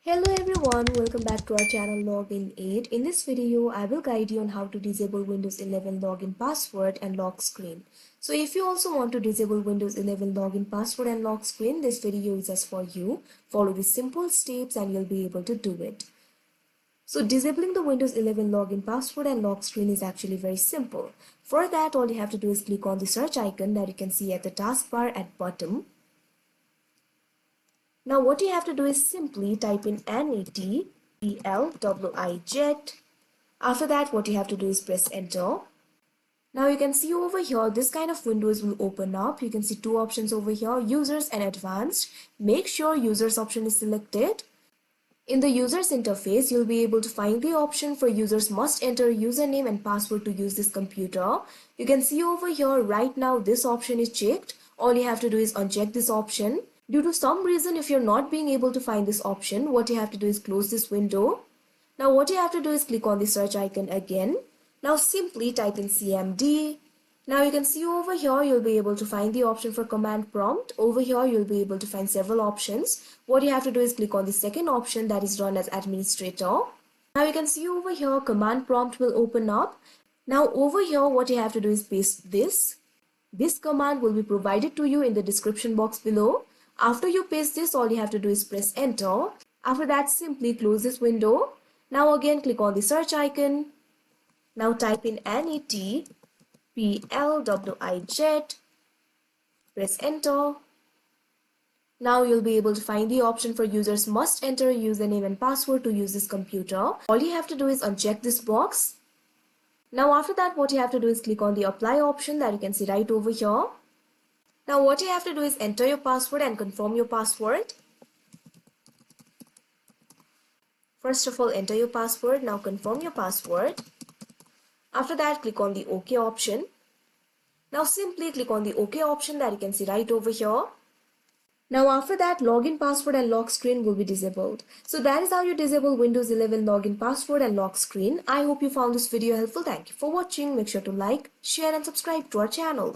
Hello everyone, welcome back to our channel Login 8. In this video, I will guide you on how to disable Windows 11 login password and lock screen. So if you also want to disable Windows 11 login password and lock screen, this video is just for you. Follow these simple steps and you'll be able to do it. So disabling the Windows 11 login password and lock screen is actually very simple. For that, all you have to do is click on the search icon that you can see at the taskbar at bottom. Now what you have to do is simply type in NET PLWIJET. After that, what you have to do is press enter. Now you can see over here, this kind of windows will open up. You can see two options over here, users and advanced. Make sure users option is selected. In the users interface, you'll be able to find the option for users must enter username and password to use this computer. You can see over here right now this option is checked. All you have to do is uncheck this option. Due to some reason, if you're not being able to find this option, what you have to do is close this window. Now what you have to do is click on the search icon again. Now simply type in CMD. Now you can see over here you'll be able to find the option for command prompt. Over here you'll be able to find several options. What you have to do is click on the second option, that is run as administrator. Now you can see over here command prompt will open up. Now over here what you have to do is paste this. This command will be provided to you in the description box below. After you paste this, all you have to do is press enter. After that, simply close this window. Now again click on the search icon. Now type in NET PLWIJET. Press enter. Now you'll be able to find the option for users must enter username and password to use this computer. All you have to do is uncheck this box. Now after that, what you have to do is click on the apply option that you can see right over here. Now what you have to do is enter your password and confirm your password. First of all, enter your password. Now confirm your password. After that, click on the OK option. Now simply click on the OK option that you can see right over here. Now after that, login password and lock screen will be disabled. So that is how you disable Windows 11 login password and lock screen. I hope you found this video helpful. Thank you for watching. Make sure to like, share and subscribe to our channel.